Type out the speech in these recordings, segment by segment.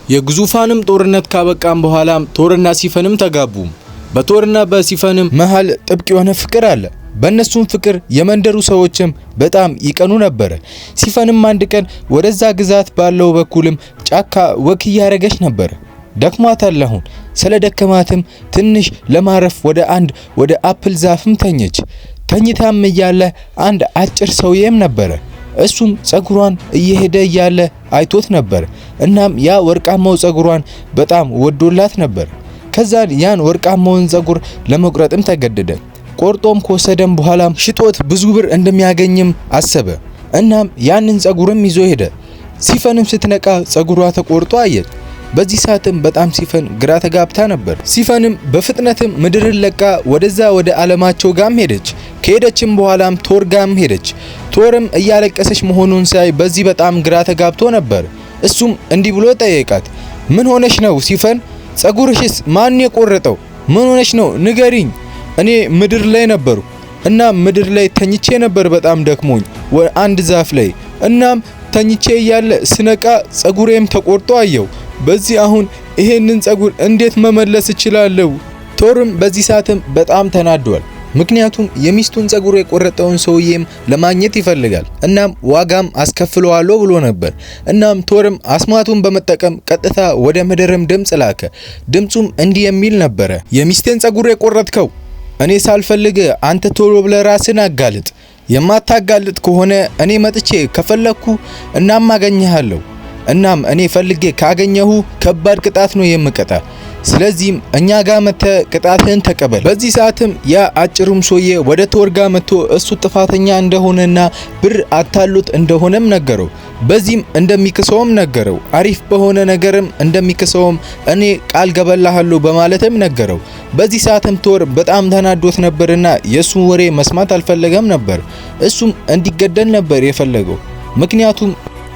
የግዙፋንም ጦርነት ካበቃም በኋላም ቶርና ሲፈንም ተጋቡ። በቶርና በሲፈንም መሃል ጥብቅ የሆነ ፍቅር አለ። በእነሱም ፍቅር የመንደሩ ሰዎችም በጣም ይቀኑ ነበር። ሲፈንም አንድ ቀን ወደዛ ግዛት ባለው በኩልም ጫካ ወክ እያረገች ነበር። ደክሟታል። አሁን ስለደከማትም ትንሽ ለማረፍ ወደ አፕል ዛፍም ተኘች። ተኝታም እያለ አንድ አጭር ሰውዬም ነበር። እሱም ጸጉሯን እየሄደ እያለ አይቶት ነበር። እናም ያ ወርቃማው ጸጉሯን በጣም ወዶላት ነበር። ከዛን ያን ወርቃማውን ጸጉር ለመቁረጥም ተገደደ። ቆርጦም ከወሰደም በኋላም ሽጦት ብዙ ብር እንደሚያገኝም አሰበ። እናም ያንን ጸጉርም ይዞ ሄደ። ሲፈንም ስትነቃ ጸጉሯ ተቆርጦ አየች። በዚህ ሰዓትም በጣም ሲፈን ግራ ተጋብታ ነበር። ሲፈንም በፍጥነትም ምድርን ለቃ ወደ ዓለማቸው ጋም ሄደች። ከሄደችም በኋላም ቶር ጋም ሄደች። ቶርም እያለቀሰች መሆኑን ሳይ በዚህ በጣም ግራ ተጋብቶ ነበር። እሱም እንዲህ ብሎ ጠየቃት፣ ምን ሆነሽ ነው ሲፈን? ጸጉርሽስ ማን የቆረጠው? ምን ሆነሽ ነው ንገሪኝ። እኔ ምድር ላይ ነበርኩ እና ምድር ላይ ተኝቼ ነበር በጣም ደክሞኝ አንድ ዛፍ ላይ። እናም ተኝቼ እያለ ስነቃ ጸጉሬም ተቆርጦ አየው። በዚህ አሁን ይሄንን ጸጉር እንዴት መመለስ እችላለሁ? ቶርም በዚህ ሰዓትም በጣም ተናዷል። ምክንያቱም የሚስቱን ጸጉር የቆረጠውን ሰውዬም ለማግኘት ይፈልጋል። እናም ዋጋም አስከፍለዋለሁ ብሎ ነበር። እናም ቶርም አስማቱን በመጠቀም ቀጥታ ወደ ምድርም ድምጽ ላከ። ድምጹም እንዲህ የሚል ነበረ፣ የሚስቴን ጸጉር የቆረጥከው እኔ ሳልፈልግ አንተ ቶሎ ብለህ ራስን አጋልጥ። የማታጋልጥ ከሆነ እኔ መጥቼ ከፈለኩ እናም አገኘሃለሁ። እናም እኔ ፈልጌ ካገኘሁ ከባድ ቅጣት ነው የምቀጣ። ስለዚህም እኛ ጋር መተ ቅጣትህን ተቀበል። በዚህ ሰዓትም ያ አጭሩም ሰውዬ ወደ ቶር ጋር መጥቶ እሱ ጥፋተኛ እንደሆነና ብር አታሉት እንደሆነም ነገረው። በዚህም እንደሚክሰውም ነገረው። አሪፍ በሆነ ነገርም እንደሚክሰውም እኔ ቃል ገበላሃለሁ በማለትም ነገረው። በዚህ ሰዓትም ቶር በጣም ተናዶት ነበርና የሱን ወሬ መስማት አልፈለገም ነበር። እሱም እንዲገደል ነበር የፈለገው። ምክንያቱም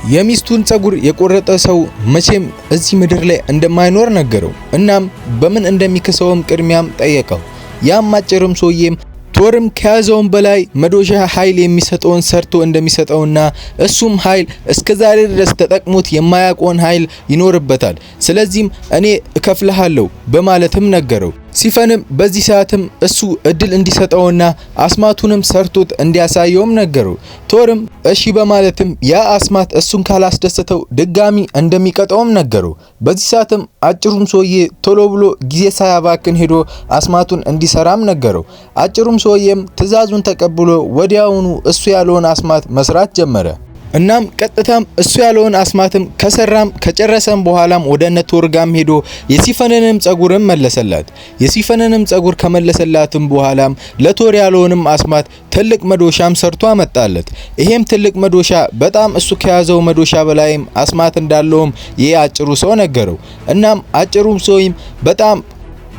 የሚስቱን ጸጉር የቆረጠ ሰው መቼም እዚህ ምድር ላይ እንደማይኖር ነገረው። እናም በምን እንደሚክሰውም ቅድሚያም ጠየቀው። ያም አጭርም ሰውዬም ቶርም ከያዘውን በላይ መዶሻ ኃይል የሚሰጠውን ሰርቶ እንደሚሰጠውና እሱም ኃይል እስከዛሬ ድረስ ተጠቅሞት የማያውቀውን ኃይል ይኖርበታል። ስለዚህም እኔ እከፍልሃለሁ በማለትም ነገረው። ሲፈንም በዚህ ሰዓትም እሱ እድል እንዲሰጠውና አስማቱንም ሰርቶት እንዲያሳየውም ነገረው። ቶርም እሺ በማለትም ያ አስማት እሱን ካላስደሰተው ድጋሚ እንደሚቀጣውም ነገረው። በዚህ ሰዓትም አጭሩም ሰውዬ ቶሎ ብሎ ጊዜ ሳያባክን ሄዶ አስማቱን እንዲሰራም ነገረው። አጭሩም ሰውዬም ትዕዛዙን ተቀብሎ ወዲያውኑ እሱ ያለውን አስማት መስራት ጀመረ። እናም ቀጥታም እሱ ያለውን አስማትም ከሰራም ከጨረሰም በኋላም ወደ ቶር ጋም ሄዶ የሲፈንንም ጸጉርም መለሰላት። የሲፈንንም ጸጉር ከመለሰላትም በኋላም ለቶር ያለውንም አስማት ትልቅ መዶሻም ሰርቶ አመጣለት። ይሄም ትልቅ መዶሻ በጣም እሱ ከያዘው መዶሻ በላይም አስማት እንዳለውም ይሄ አጭሩ ሰው ነገረው። እናም አጭሩም ሰውም በጣም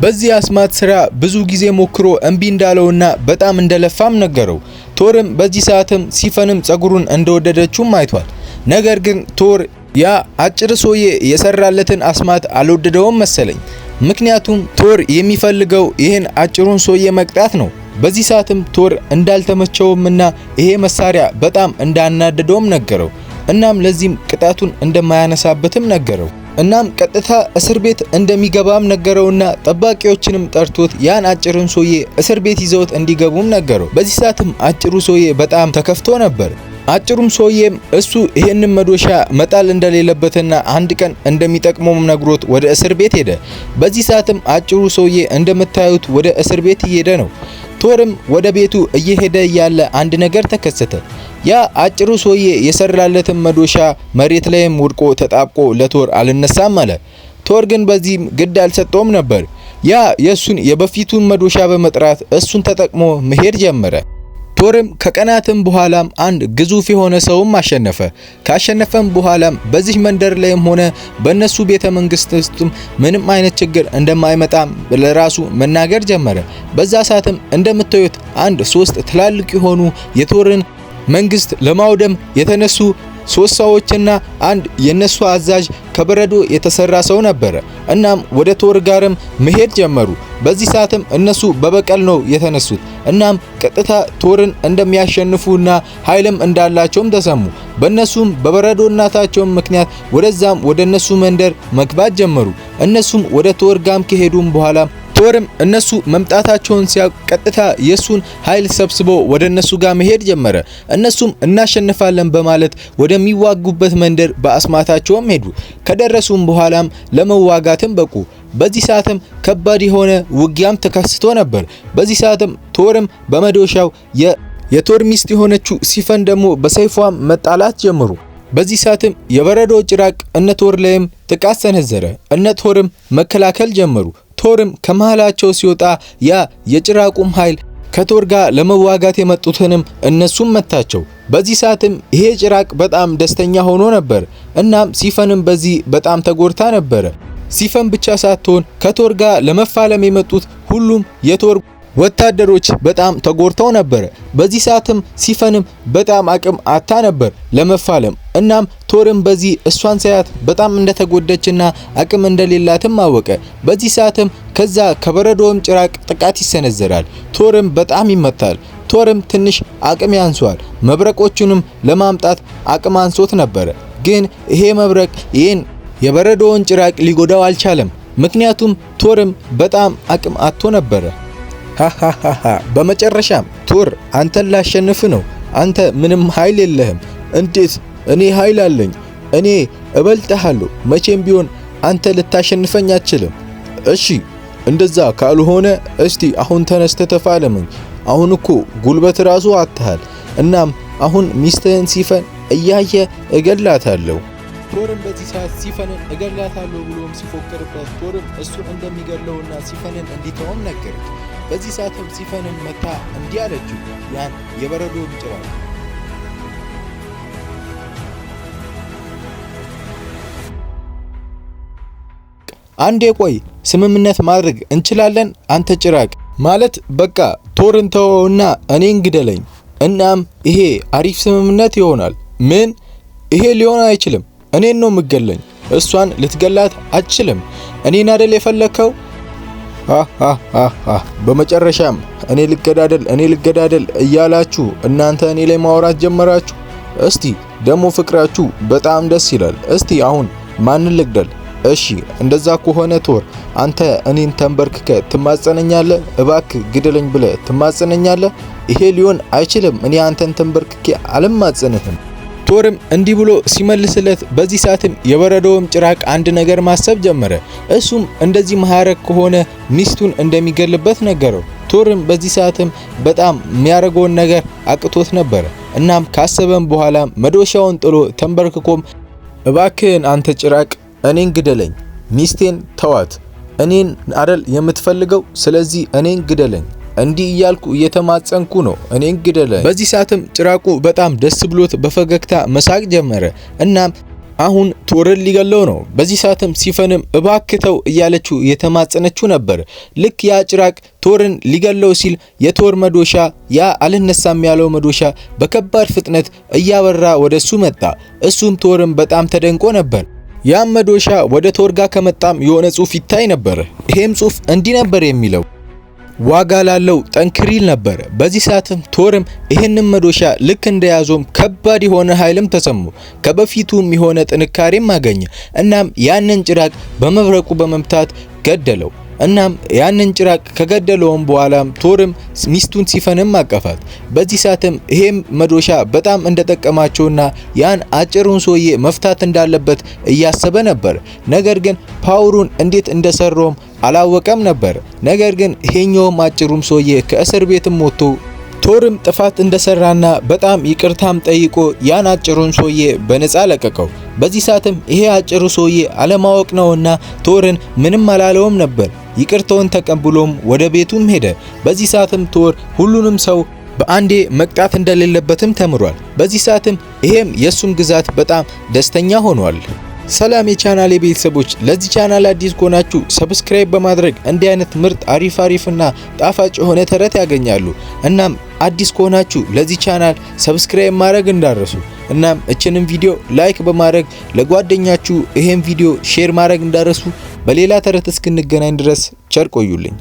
በዚህ አስማት ስራ ብዙ ጊዜ ሞክሮ እምቢ እንዳለውና በጣም እንደለፋም ነገረው። ቶርም በዚህ ሰዓትም ሲፈንም ጸጉሩን እንደወደደችውም አይቷል። ነገር ግን ቶር ያ አጭር ሰውዬ የሰራለትን አስማት አልወደደውም መሰለኝ። ምክንያቱም ቶር የሚፈልገው ይሄን አጭሩን ሰውዬ መቅጣት ነው። በዚህ ሰዓትም ቶር እንዳልተመቸውምና ይሄ መሳሪያ በጣም እንዳናደደውም ነገረው። እናም ለዚህም ቅጣቱን እንደማያነሳበትም ነገረው። እናም ቀጥታ እስር ቤት እንደሚገባም ነገረውና ጠባቂዎችንም ጠርቶት ያን አጭሩን ሰውዬ እስር ቤት ይዘውት እንዲገቡም ነገረው። በዚህ ሰዓትም አጭሩ ሰውዬ በጣም ተከፍቶ ነበር። አጭሩም ሰውዬም እሱ ይሄንን መዶሻ መጣል እንደሌለበትና አንድ ቀን እንደሚጠቅመውም ነግሮት ወደ እስር ቤት ሄደ። በዚህ ሰዓትም አጭሩ ሰውዬ እንደምታዩት ወደ እስር ቤት እየሄደ ነው። ቶርም ወደ ቤቱ እየሄደ ያለ አንድ ነገር ተከሰተ። ያ አጭሩ ሰውዬ የሰራለትን መዶሻ መሬት ላይም ወድቆ ተጣብቆ ለቶር አልነሳም አለ። ቶር ግን በዚህም ግድ አልሰጠውም ነበር። ያ የሱን የበፊቱን መዶሻ በመጥራት እሱን ተጠቅሞ መሄድ ጀመረ። ቶርም ከቀናትም በኋላም አንድ ግዙፍ የሆነ ሰውም አሸነፈ። ካሸነፈም በኋላም በዚህ መንደር ላይም ሆነ በነሱ ቤተ መንግስት ውስጥም ምንም አይነት ችግር እንደማይመጣም ለራሱ መናገር ጀመረ። በዛ ሰዓትም እንደምታዩት አንድ 3 ትላልቅ የሆኑ የቶርን መንግስት ለማውደም የተነሱ 3 ሰዎችና አንድ የነሱ አዛዥ ከበረዶ የተሰራ ሰው ነበረ። እናም ወደ ቶር ጋርም መሄድ ጀመሩ። በዚህ ሰዓትም እነሱ በበቀል ነው የተነሱት። እናም ቀጥታ ቶርን እንደሚያሸንፉና ኃይልም እንዳላቸውም ተሰሙ። በእነሱም በበረዶ እናታቸውም ምክንያት ወደዛም ወደ እነሱ መንደር መግባት ጀመሩ። እነሱም ወደ ቶር ጋም ከሄዱም በኋላ ቶርም እነሱ መምጣታቸውን ሲያውቅ ቀጥታ የሱን ኃይል ሰብስቦ ወደ እነሱ ጋር መሄድ ጀመረ። እነሱም እናሸንፋለን በማለት ወደሚዋጉበት መንደር በአስማታቸውም ሄዱ። ከደረሱም በኋላም ለመዋጋትም በቁ። በዚህ ሰዓትም ከባድ የሆነ ውጊያም ተከስቶ ነበር። በዚህ ሰዓትም ቶርም በመዶሻው የቶር ሚስት የሆነችው ሲፈን ደግሞ በሰይፏም መጣላት ጀመሩ። በዚህ ሰዓትም የበረዶ ጭራቅ እነ ቶር ላይም ጥቃት ሰነዘረ። እነ ቶርም መከላከል ጀመሩ። ቶርም ከመሃላቸው ሲወጣ ያ የጭራቁም ኃይል ከቶር ጋር ለመዋጋት የመጡትንም እነሱም መታቸው። በዚህ ሰዓትም ይሄ ጭራቅ በጣም ደስተኛ ሆኖ ነበር። እናም ሲፈንም በዚህ በጣም ተጎድታ ነበር። ሲፈን ብቻ ሳትሆን ከቶር ጋር ለመፋለም የመጡት ሁሉም የቶር ወታደሮች በጣም ተጎድተው ነበር። በዚህ ሰዓትም ሲፈንም በጣም አቅም አታ ነበር ለመፋለም። እናም ቶርም በዚህ እሷን ሳያት በጣም እንደተጎደችና አቅም እንደሌላትም አወቀ። በዚህ ሰዓትም ከዛ ከበረዶም ጭራቅ ጥቃት ይሰነዘራል። ቶርም በጣም ይመታል። ቶርም ትንሽ አቅም ያንሷል። መብረቆቹንም ለማምጣት አቅም አንሶት ነበር። ግን ይሄ መብረቅ ይሄን የበረዶውን ጭራቅ ሊጎዳው አልቻለም። ምክንያቱም ቶርም በጣም አቅም አጥቶ ነበር። ሃሃሃ በመጨረሻም ቶር አንተን ላሸንፍ ነው። አንተ ምንም ኃይል የለህም። እንዴት? እኔ ኃይል አለኝ። እኔ እበልጥሃለሁ። መቼም ቢሆን አንተ ልታሸንፈኝ አትችልም። እሺ እንደዛ ካልሆነ እስቲ አሁን ተነስተ ተፋለመኝ። አሁን እኮ ጉልበት ራሱ አጥተሃል። እናም አሁን ሚስትህን ሲፈን እያየ እገላታለሁ። ቶርም በዚህ ሰዓት ሲፈንን እገላታለሁ ብሎም ሲፎክርበት ቶርም እሱን እንደሚገለውና ሲፈንን እንዲተውም ነገረች። በዚህ ሰዓትም ሲፈንን መታ እንዲህ አለችው፣ ያን የበረዶውን ጭራቅ አንዴ ቆይ፣ ስምምነት ማድረግ እንችላለን? አንተ ጭራቅ ማለት በቃ ቶርን ተወውና እኔን ግደለኝ። እናም ይሄ አሪፍ ስምምነት ይሆናል። ምን? ይሄ ሊሆን አይችልም። እኔን ነው የምገለኝ። እሷን ልትገላት አትችልም። እኔን አይደል የፈለከው? በመጨረሻም እኔ ልገዳደል እያላችሁ እናንተ እኔ ላይ ማውራት ጀመራችሁ። እስቲ ደግሞ ፍቅራችሁ በጣም ደስ ይላል። እስቲ አሁን ማንን ልግደል? እሺ እንደዛ ከሆነ ቶር አንተ እኔን ተንበርክከ ትማጸነኛለህ? እባክህ ግደለኝ ብለህ ትማጸነኛለህ? ይሄ ሊሆን አይችልም። እኔ አንተን ተንበርክኬ አልማጸንህም። ቶርም እንዲህ ብሎ ሲመልስለት በዚህ ሰዓትም የበረዶውም ጭራቅ አንድ ነገር ማሰብ ጀመረ። እሱም እንደዚህ ማሐረግ ከሆነ ሚስቱን እንደሚገልበት ነገረው። ቶርም በዚህ ሰዓትም በጣም የሚያደርገውን ነገር አቅቶት ነበር። እናም ካሰበም በኋላ መዶሻውን ጥሎ ተንበርክኮም እባክህን አንተ ጭራቅ እኔን ግደለኝ፣ ሚስቴን ተዋት፣ እኔን አደል የምትፈልገው? ስለዚህ እኔን ግደለኝ፣ እንዲህ እያልኩ እየተማጸንኩ ነው፣ እኔን ግደለኝ። በዚህ ሰዓትም ጭራቁ በጣም ደስ ብሎት በፈገግታ መሳቅ ጀመረ። እናም አሁን ቶርን ሊገለው ነው። በዚህ ሰዓትም ሲፈንም እባክተው እያለችው የተማጸነችው ነበር። ልክ ያ ጭራቅ ቶርን ሊገለው ሲል የቶር መዶሻ ያ አልነሳም ያለው መዶሻ በከባድ ፍጥነት እያበራ ወደሱ መጣ። እሱም ቶርም በጣም ተደንቆ ነበር። ያም መዶሻ ወደ ቶር ጋር ከመጣም የሆነ ጽሑፍ ይታይ ነበር። ይሄም ጽሑፍ እንዲህ ነበር የሚለው ዋጋ ላለው ጠንክሪል ነበር። በዚህ ሰዓትም ቶርም ይሄንን መዶሻ ልክ እንደያዘውም ከባድ የሆነ ኃይልም ተሰሙ። ከበፊቱም የሆነ ጥንካሬም አገኘ። እናም ያንን ጭራቅ በመብረቁ በመምታት ገደለው። እናም ያንን ጭራቅ ከገደለውም በኋላም ቶርም ሚስቱን ሲፈንም አቀፋት። በዚህ ሰዓትም ይሄም መዶሻ በጣም እንደጠቀማቸውና ያን አጭሩን ሰውዬ መፍታት እንዳለበት እያሰበ ነበር። ነገር ግን ፓወሩን እንዴት እንደሰራውም አላወቀም ነበር። ነገር ግን ይሄኛውም አጭሩም ሰውዬ ከእስር ቤትም ወጥቶ ቶርም ጥፋት እንደሰራና በጣም ይቅርታም ጠይቆ ያን አጭሩን ሰውዬ በነፃ ለቀቀው። በዚህ ሰዓትም ይሄ አጭሩ ሰውዬ አለማወቅ ነውና ቶርን ምንም አላለውም ነበር። ይቅርታውን ተቀብሎም ወደ ቤቱም ሄደ። በዚህ ሰዓትም ቶር ሁሉንም ሰው በአንዴ መቅጣት እንደሌለበትም ተምሯል። በዚህ ሰዓትም ይሄም የሱም ግዛት በጣም ደስተኛ ሆኗል። ሰላም የቻናሌ ቤተሰቦች፣ ለዚህ ቻናል አዲስ ከሆናችሁ ሰብስክራይብ በማድረግ እንዲህ አይነት ምርጥ አሪፍና ጣፋጭ የሆነ ተረት ያገኛሉ። እናም አዲስ ከሆናችሁ ለዚህ ቻናል ሰብስክራይብ ማድረግ እንዳረሱ። እናም እችንም ቪዲዮ ላይክ በማድረግ ለጓደኛችሁ ይሄን ቪዲዮ ሼር ማድረግ እንዳረሱ። በሌላ ተረት እስክንገናኝ ድረስ ቸር ቆዩልኝ።